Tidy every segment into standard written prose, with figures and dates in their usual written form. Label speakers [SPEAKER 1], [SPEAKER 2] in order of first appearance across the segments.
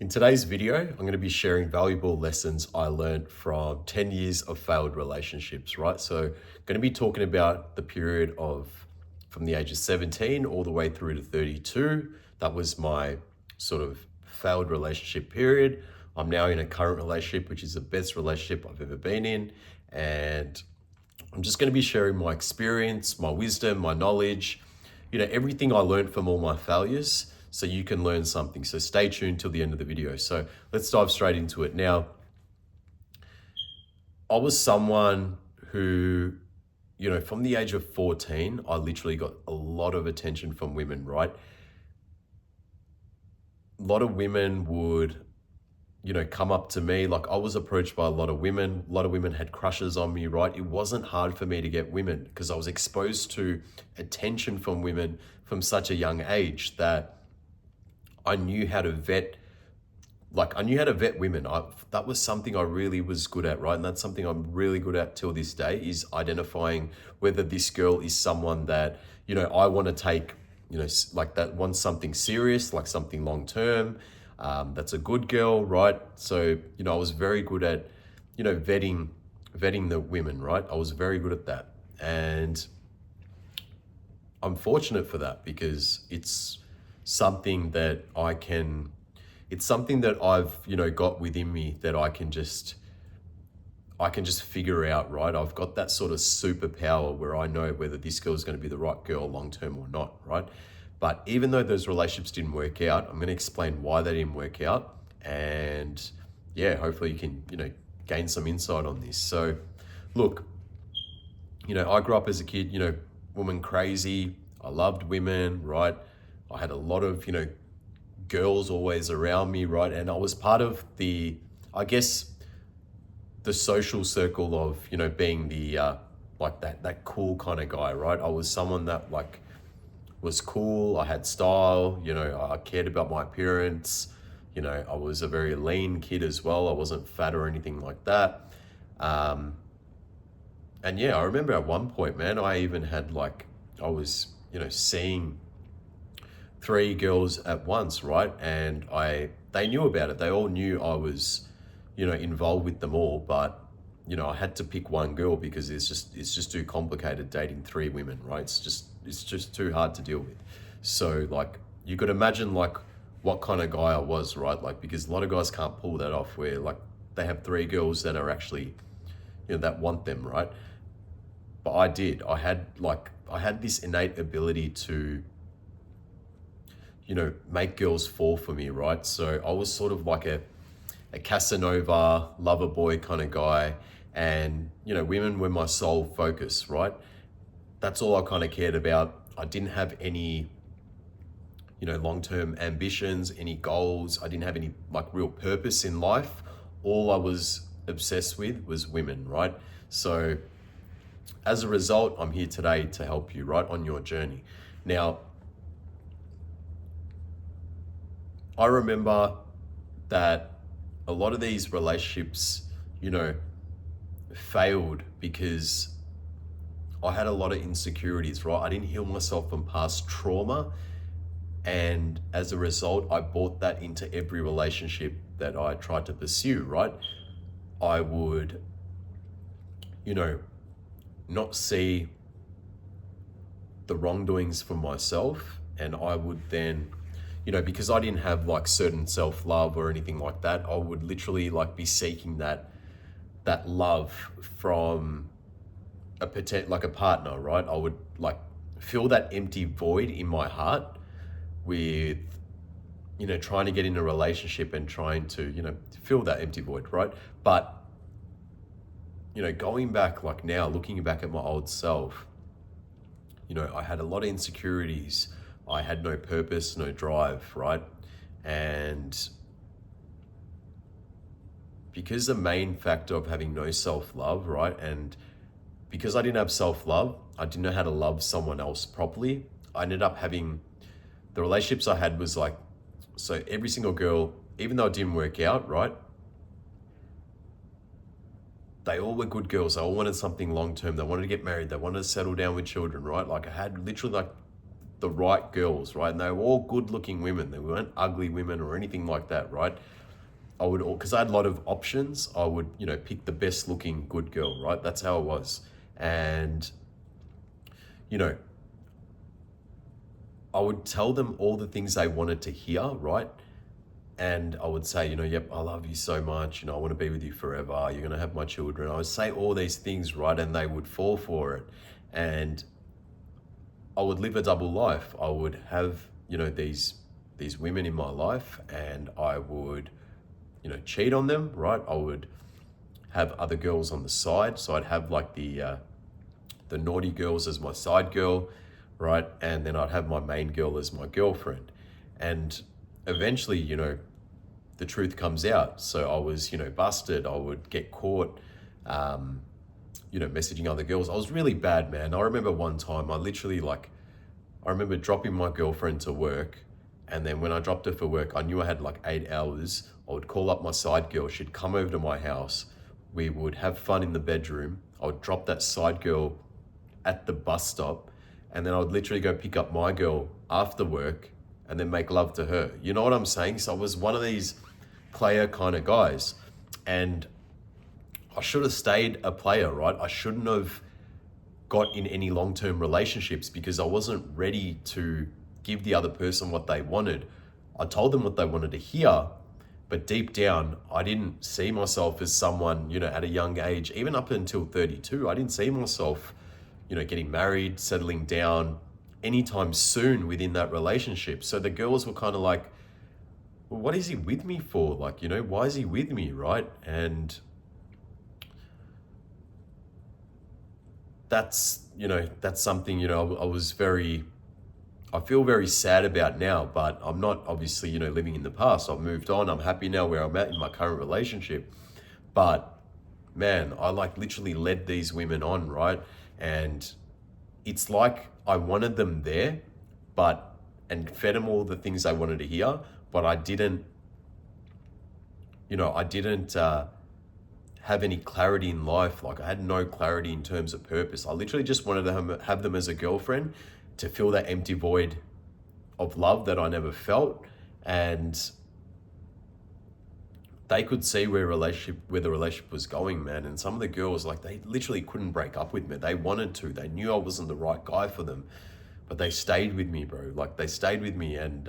[SPEAKER 1] In today's video, I'm going to be sharing valuable lessons I learned from 10 years of failed relationships, right? So, I'm going to be talking about the period of from the age of 17 all the way through to 32. That was my sort of failed relationship period. I'm now in a current relationship, which is the best relationship I've ever been in. And I'm just going to be sharing my experience, my wisdom, my knowledge, everything I learned from all my failures so you can learn something. So stay tuned till the end of the video. So let's dive straight into it. Now, I was someone who, from the age of 14, I literally got a lot of attention from women, right? A lot of women would come up to me. Like, I was approached by a lot of women. A lot of women had crushes on me, right? It wasn't hard for me to get women because I was exposed to attention from women from such a young age that I knew how to vet. I knew how to vet women. That was something I really was good at, right? And that's something I'm really good at till this day, is identifying whether this girl is someone that, I want to take, like that wants something serious, like something long term. That's a good girl, right? So, I was very good at, vetting the women, right? I was very good at that. And I'm fortunate for that because something that it's something that I've, got within me that I can just figure out, right? I've got that sort of superpower where I know whether this girl is going to be the right girl long term or not, right? But even though those relationships didn't work out, I'm going to explain why they didn't work out. And yeah, hopefully you can, gain some insight on this. So look, I grew up as a kid, woman crazy. I loved women, right? I had a lot of, girls always around me, right? And I was part of I guess, the social circle of, being the, like that cool kind of guy, right? I was someone that was cool. I had style, I cared about my appearance. I was a very lean kid as well. I wasn't fat or anything like that. And yeah, I remember at one point, man, I even had I was, seeing three girls at once, right? And they knew about it. They all knew I was, involved with them all, but I had to pick one girl because it's just too complicated dating three women, right? It's just too hard to deal with. So you could imagine what kind of guy I was, right? Because a lot of guys can't pull that off where they have three girls that are actually, that want them, right? But I did. I had this innate ability to, make girls fall for me, right? So I was sort of like a Casanova lover boy kind of guy, and women were my sole focus, right? That's all I kind of cared about. I didn't have any, long-term ambitions, any goals. I didn't have any real purpose in life. All I was obsessed with was women, right? So as a result, I'm here today to help you, right, on your journey. Now, I remember that a lot of these relationships, failed because I had a lot of insecurities, right? I didn't heal myself from past trauma. And as a result, I brought that into every relationship that I tried to pursue, right? I would, not see the wrongdoings for myself. And I would then, because I didn't have certain self-love or anything like that, I would literally be seeking that love from a partner, right? I would fill that empty void in my heart with, trying to get in a relationship and trying to, fill that empty void, right? But, going back now, looking back at my old self, I had a lot of insecurities. I had no purpose, no drive, right? And because the main factor of having no self-love, right? And because I didn't have self-love, I didn't know how to love someone else properly. I ended up having, the relationships I had was so every single girl, even though it didn't work out, right? They all were good girls. They all wanted something long-term. They wanted to get married. They wanted to settle down with children, right? I had literally the right girls, right? And they were all good looking women. They weren't ugly women or anything like that, right? I would, because I had a lot of options, I would, pick the best looking good girl, right? That's how it was. And, you know, I would tell them all the things they wanted to hear, right? And I would say, yep, I love you so much. I want to be with you forever. You're going to have my children. I would say all these things, right? And they would fall for it. And I would live a double life. I would have, these women in my life, and I would, cheat on them, right? I would have other girls on the side. So I'd have like the naughty girls as my side girl, right? And then I'd have my main girl as my girlfriend. And eventually, the truth comes out. So I was, busted. I would get caught, messaging other girls. I was really bad, man. I remember one time I remember dropping my girlfriend to work. And then when I dropped her for work, I knew I had like 8 hours. I would call up my side girl. She'd come over to my house. We would have fun in the bedroom. I would drop that side girl at the bus stop. And then I would literally go pick up my girl after work and then make love to her. You know what I'm saying? So I was one of these player kind of guys. And I should have stayed a player, right? I shouldn't have got in any long-term relationships because I wasn't ready to give the other person what they wanted. I told them what they wanted to hear, but deep down, I didn't see myself as someone, at a young age, even up until 32, I didn't see myself, getting married, settling down anytime soon within that relationship. So the girls were kind of like, well, what is he with me for? Like, why is he with me, right? And that's something, I feel very sad about now, but I'm not obviously, living in the past. I've moved on. I'm happy now where I'm at in my current relationship. But man, I literally led these women on, right? And it's like I wanted them there, and fed them all the things they wanted to hear, but I didn't have any clarity in life. Like I had no clarity in terms of purpose. I literally just wanted to have them as a girlfriend to fill that empty void of love that I never felt. And they could see where the relationship was going, man. And some of the girls, they literally couldn't break up with me. They wanted to. They knew I wasn't the right guy for them, but they stayed with me, bro. They stayed with me, and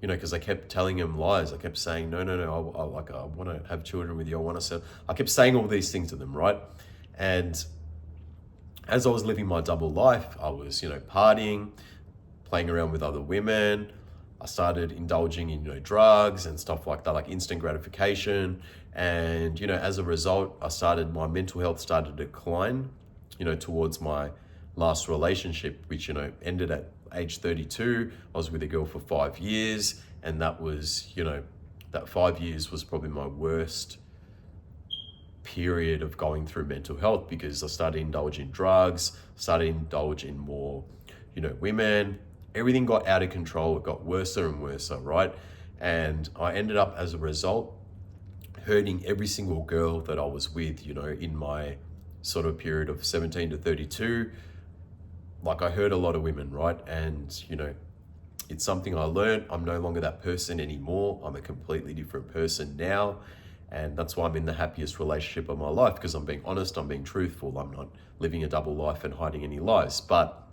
[SPEAKER 1] because I kept telling them lies. I kept saying, no, I want to have children with you. I want to sell. I kept saying all these things to them, right? And as I was living my double life, I was, partying, playing around with other women. I started indulging in, drugs and stuff like that, like instant gratification. And, as a result, my mental health started to decline, towards my last relationship, which, ended at age 32. I was with a girl for 5 years. And that was, that 5 years was probably my worst period of going through mental health, because I started indulging drugs, started indulging more, women. Everything got out of control. It got worse and worse, right? And I ended up, as a result, hurting every single girl that I was with, in my sort of period of 17 to 32. I hurt a lot of women, right? And, it's something I learned. I'm no longer that person anymore. I'm a completely different person now. And that's why I'm in the happiest relationship of my life, because I'm being honest, I'm being truthful. I'm not living a double life and hiding any lies. But,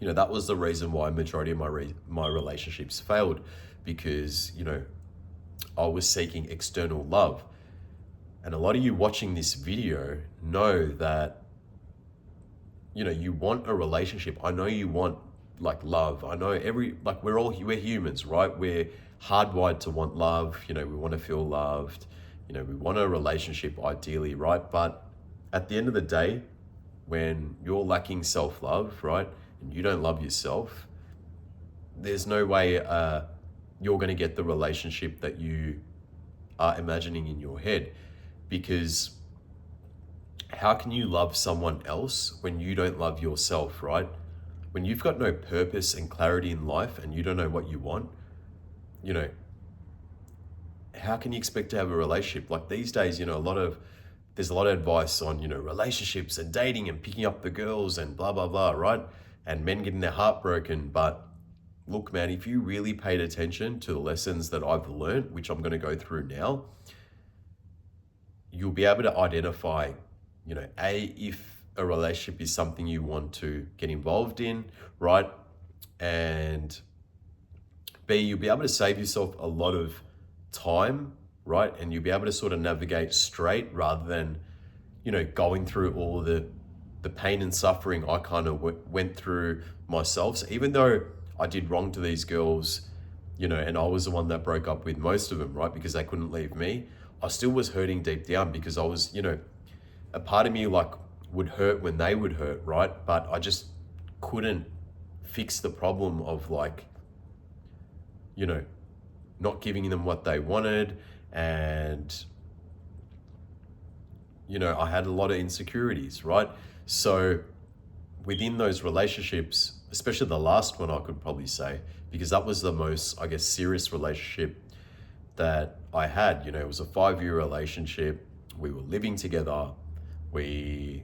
[SPEAKER 1] that was the reason why a majority of my relationships failed, because, I was seeking external love. And a lot of you watching this video know that, you want a relationship. I know you want love. I know we're humans, right? We're hardwired to want love. We want to feel loved. We want a relationship ideally, right? But at the end of the day, when you're lacking self-love, right, and you don't love yourself, there's no way you're going to get the relationship that you are imagining in your head. Because how can you love someone else when you don't love yourself, right? When you've got no purpose and clarity in life and you don't know what you want, how can you expect to have a relationship? These days, there's a lot of advice on, relationships and dating and picking up the girls and blah, blah, blah, right? and men getting their heart broken. But look, man, if you really paid attention to the lessons that I've learned, which I'm going to go through now, you'll be able to identify, if a relationship is something you want to get involved in, right? And B, you'll be able to save yourself a lot of time, right? And you'll be able to sort of navigate straight rather than, going through all the pain and suffering I kind of went through myself. So even though I did wrong to these girls, and I was the one that broke up with most of them, right? Because they couldn't leave me. I still was hurting deep down because I was, a part of me like would hurt when they would hurt, right? But I just couldn't fix the problem of like, not giving them what they wanted. And, I had a lot of insecurities, right? So within those relationships, especially the last one, I could probably say, because that was the most, I guess, serious relationship that I had. It was a 5-year relationship. We were living together. We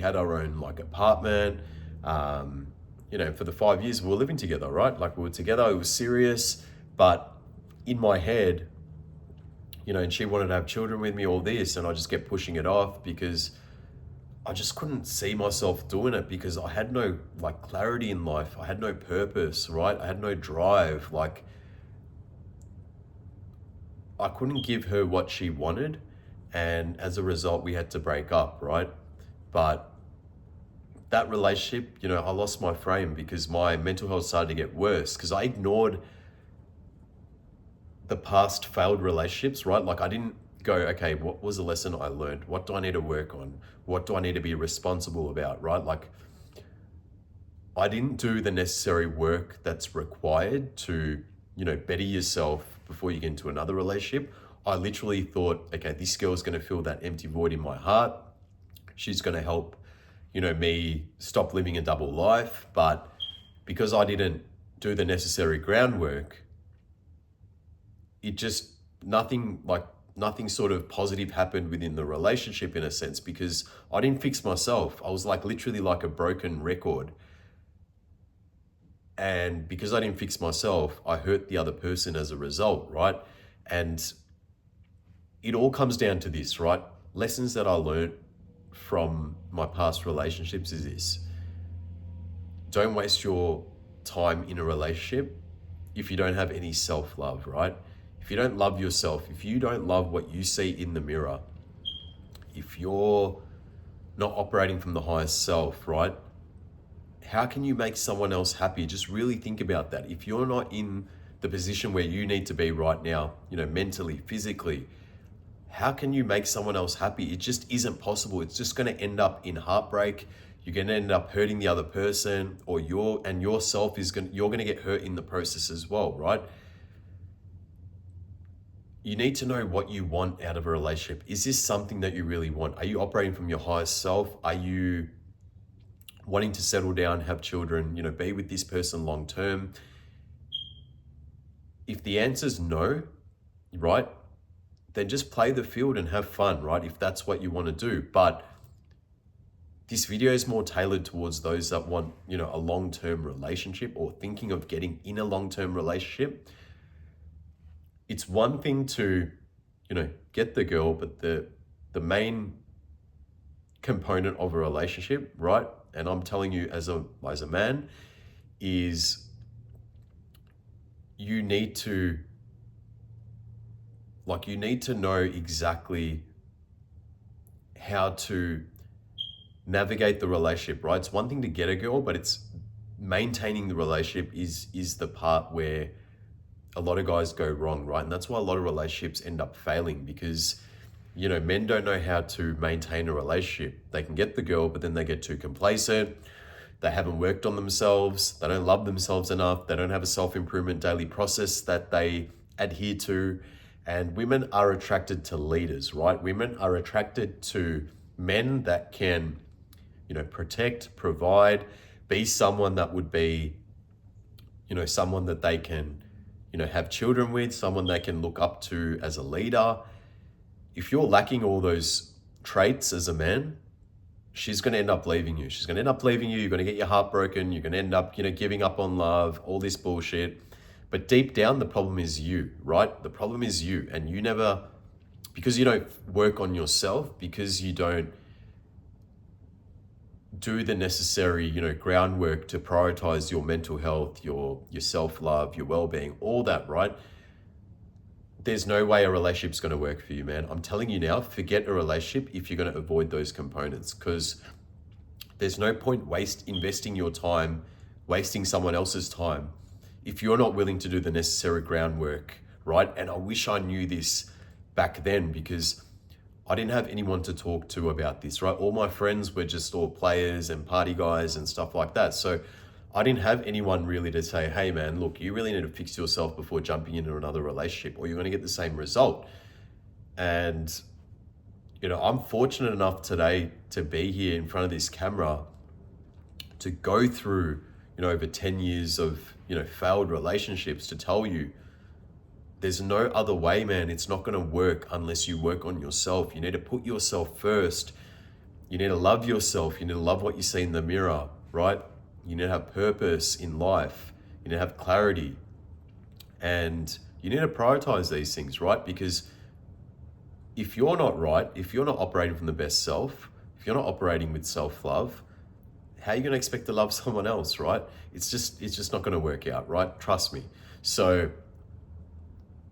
[SPEAKER 1] had our own like apartment. For the 5 years we were living together, right? Like we were together, it was serious. But in my head, and she wanted to have children with me, all this, and I just kept pushing it off because I just couldn't see myself doing it because I had no like clarity in life. I had no purpose, right? I had no drive. Like I couldn't give her what she wanted. And as a result, we had to break up, right? But that relationship, I lost my frame because my mental health started to get worse because I ignored the past failed relationships, right? Like I didn't go, okay, what was the lesson I learned? What do I need to work on? What do I need to be responsible about, right? Like I didn't do the necessary work that's required to, better yourself before you get into another relationship. I literally thought, okay, this girl's going to fill that empty void in my heart. She's going to help, me stop living a double life. But because I didn't do the necessary groundwork, it just, nothing sort of positive happened within the relationship in a sense because I didn't fix myself. I was like literally like a broken record. And because I didn't fix myself, I hurt the other person as a result, right? And it all comes down to this, right? Lessons that I learned from my past relationships is this. Don't waste your time in a relationship if you don't have any self-love, right? If you don't love yourself, if you don't love what you see in the mirror, if you're not operating from the highest self, right? How can you make someone else happy? Just really think about that. If you're not in the position where you need to be right now, mentally, physically, how can you make someone else happy? It just isn't possible. It's just going to end up in heartbreak. You're going to end up hurting the other person, or you're going to get hurt in the process as well, right? You need to know what you want out of a relationship. Is this something that you really want? Are you operating from your highest self? Are you wanting to settle down, have children, be with this person long term? If the answer's no, right, then just play the field and have fun, right? If that's what you want to do. But this video is more tailored towards those that want, a long-term relationship or thinking of getting in a long-term relationship. It's one thing to, get the girl, but the main component of a relationship, right? And I'm telling you as a man, is you need to know exactly how to navigate the relationship, right? It's one thing to get a girl, but it's maintaining the relationship is the part where a lot of guys go wrong, right? And that's why a lot of relationships end up failing because, men don't know how to maintain a relationship. They can get the girl, but then they get too complacent. They haven't worked on themselves. They don't love themselves enough. They don't have a self-improvement daily process that they adhere to. And women are attracted to leaders, right? Women are attracted to men that can, protect, provide, be someone that would be, someone that they can, have children with, someone they can look up to as a leader. If you're lacking all those traits as a man, she's going to end up leaving you. She's going to end up leaving you. You're going to get your heart broken. You're going to end up, giving up on love, all this bullshit. But deep down, the problem is you, right? The problem is you. And you never, because you don't work on yourself, because you don't do the necessary, groundwork to prioritize your mental health, your self-love, your well-being, all that, right? There's no way a relationship's going to work for you, man. I'm telling you now, forget a relationship if you're going to avoid those components, because there's no point investing your time, wasting someone else's time, if you're not willing to do the necessary groundwork, right? And I wish I knew this back then, because I didn't have anyone to talk to about this, right? All my friends were just all players and party guys and stuff like that. So I didn't have anyone really to say, hey man, look, you really need to fix yourself before jumping into another relationship, or you're going to get the same result. And, I'm fortunate enough today to be here in front of this camera to go through, over 10 years of, failed relationships, to tell you there's no other way, man. It's not going to work unless you work on yourself. You need to put yourself first. You need to love yourself. You need to love what you see in the mirror, right? You need to have purpose in life. You need to have clarity. And you need to prioritize these things, right? Because if you're not right, if you're not operating from the best self, if you're not operating with self-love, how are you going to expect to love someone else, right? It's just not going to work out, right? Trust me. So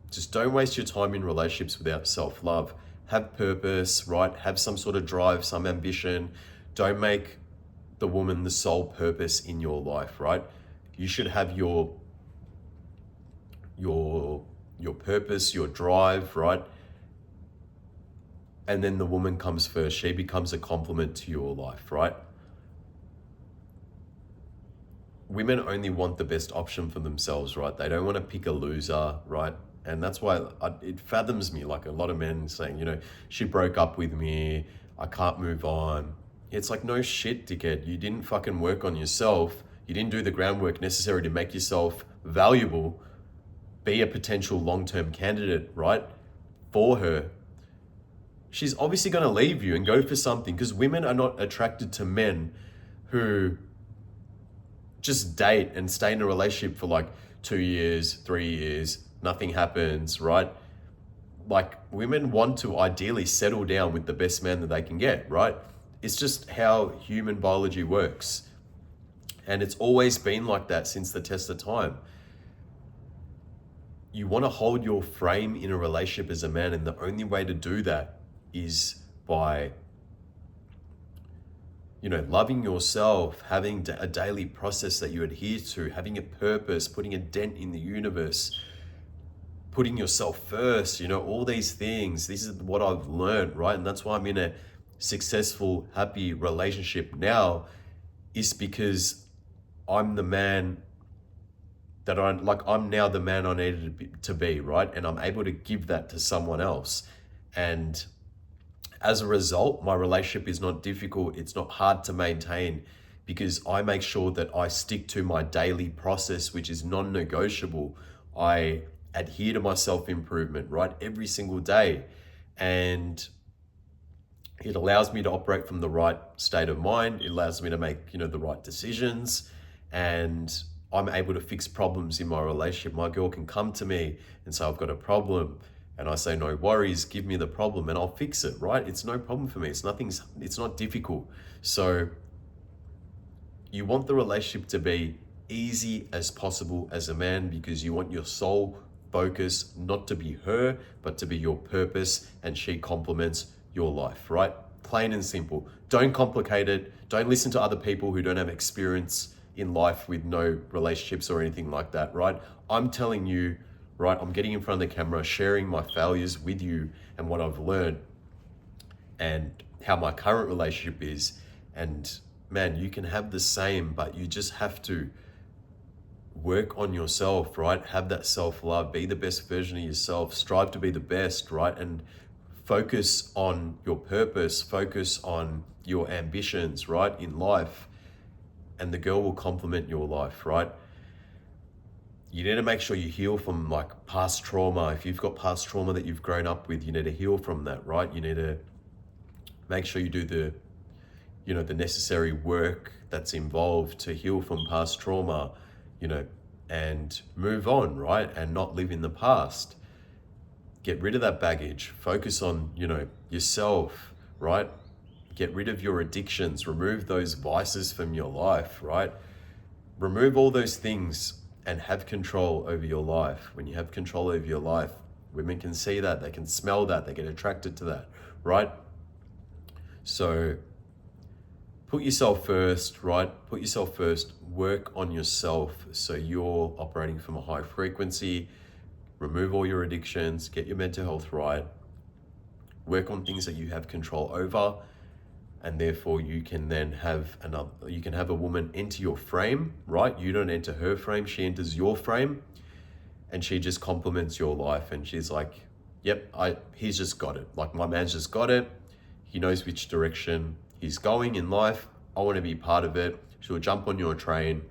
[SPEAKER 1] just don't waste your time in relationships without self-love. Have purpose, right? Have some sort of drive, some ambition. Don't make the woman the sole purpose in your life, right? You should have your purpose, your drive, right? And then the woman comes first. She becomes a complement to your life, right? Women only want the best option for themselves, right? They don't want to pick a loser, right? And that's why it fathoms me, like a lot of men saying, she broke up with me, I can't move on. It's like, no shit, dickhead. You didn't fucking work on yourself. You didn't do the groundwork necessary to make yourself valuable, be a potential long-term candidate, right, for her. She's obviously going to leave you and go for something, because women are not attracted to men who just date and stay in a relationship for like 2 years, 3 years, nothing happens, right? Like, women want to ideally settle down with the best man that they can get, right? It's just how human biology works. And it's always been like that since the test of time. You want to hold your frame in a relationship as a man, and the only way to do that is by loving yourself, having a daily process that you adhere to, having a purpose, putting a dent in the universe, putting yourself first, all these things. This is what I've learned, right? And that's why I'm in a successful, happy relationship now, is because I'm the man that I'm now the man I needed to be, right? And I'm able to give that to someone else. And as a result, my relationship is not difficult. It's not hard to maintain, because I make sure that I stick to my daily process, which is non-negotiable. I adhere to my self-improvement, right? Every single day. And it allows me to operate from the right state of mind. It allows me to make, the right decisions. And I'm able to fix problems in my relationship. My girl can come to me and say, I've got a problem. And I say, no worries, give me the problem and I'll fix it, right? It's no problem for me. It's not difficult. So you want the relationship to be easy as possible as a man, because you want your sole focus not to be her, but to be your purpose, and she complements your life, right? Plain and simple. Don't complicate it. Don't listen to other people who don't have experience in life with no relationships or anything like that, right? I'm telling you, right, I'm getting in front of the camera, sharing my failures with you and what I've learned and how my current relationship is. And man, you can have the same, but you just have to work on yourself, right? Have that self-love, be the best version of yourself, strive to be the best, right? And focus on your purpose, focus on your ambitions, right, in life. And the girl will complement your life, right? You need to make sure you heal from like past trauma. If you've got past trauma that you've grown up with, you need to heal from that, right? You need to make sure you do the necessary work that's involved to heal from past trauma, and move on, right? And not live in the past. Get rid of that baggage. Focus on, yourself, right? Get rid of your addictions. Remove those vices from your life, right? Remove all those things and have control over your life. When you have control over your life, women can see that, they can smell that, they get attracted to that, right? So put yourself first, right? Put yourself first, work on yourself so you're operating from a high frequency. Remove all your addictions, get your mental health right, work on things that you have control over, and therefore you can then have a woman enter your frame, right? You don't enter her frame, she enters your frame, and she just complements your life, and she's like, yep, he's just got it. Like, my man's just got it. He knows which direction he's going in life. I want to be part of it. She'll jump on your train,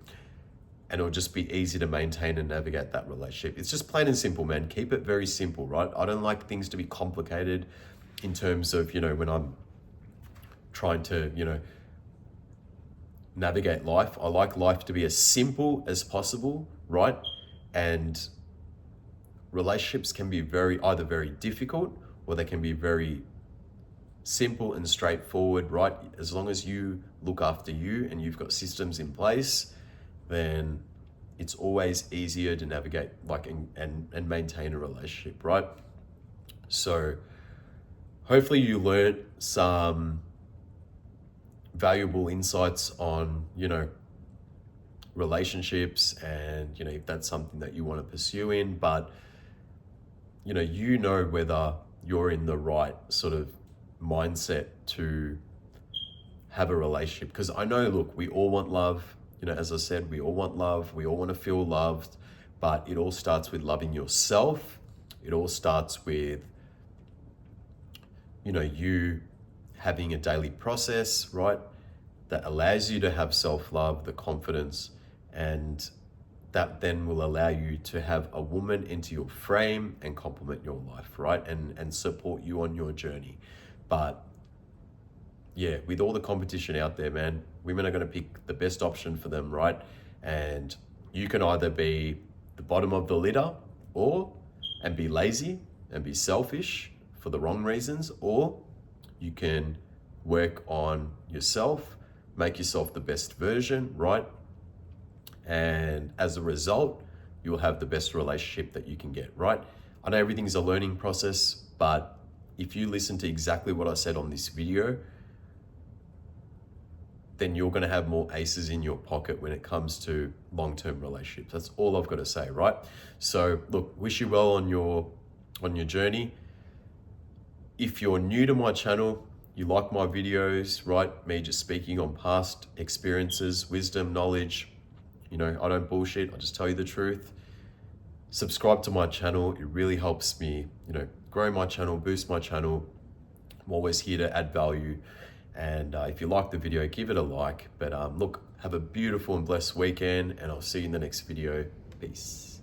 [SPEAKER 1] and it'll just be easy to maintain and navigate that relationship. It's just plain and simple, man. Keep it very simple, right? I don't like things to be complicated in terms of, when I'm trying to, navigate life. I like life to be as simple as possible, right? And relationships can be either very difficult, or they can be very simple and straightforward, right? As long as you look after you and you've got systems in place, then it's always easier to navigate and maintain a relationship, right? So hopefully you learned some valuable insights on, relationships, and, if that's something that you want to pursue in, but, whether you're in the right sort of mindset to have a relationship. Because I know, look, we all want love. As I said, we all want love. We all want to feel loved, but it all starts with loving yourself. It all starts with, you having a daily process, right? That allows you to have self-love, the confidence, and that then will allow you to have a woman into your frame and complement your life, right? And support you on your journey. But yeah, with all the competition out there, man, women are going to pick the best option for them, right? And you can either be the bottom of the litter and be lazy and be selfish for the wrong reasons, or you can work on yourself, make yourself the best version, right? And as a result, you'll have the best relationship that you can get, right? I know everything's a learning process, but if you listen to exactly what I said on this video, then you're going to have more aces in your pocket when it comes to long-term relationships. That's all I've got to say, right? So look, wish you well on your journey. If you're new to my channel, you like my videos, right? Me just speaking on past experiences, wisdom, knowledge. I don't bullshit. I just tell you the truth. Subscribe to my channel. It really helps me, grow my channel, boost my channel. I'm always here to add value. And if you like the video, give it a like. But look, have a beautiful and blessed weekend, and I'll see you in the next video. Peace.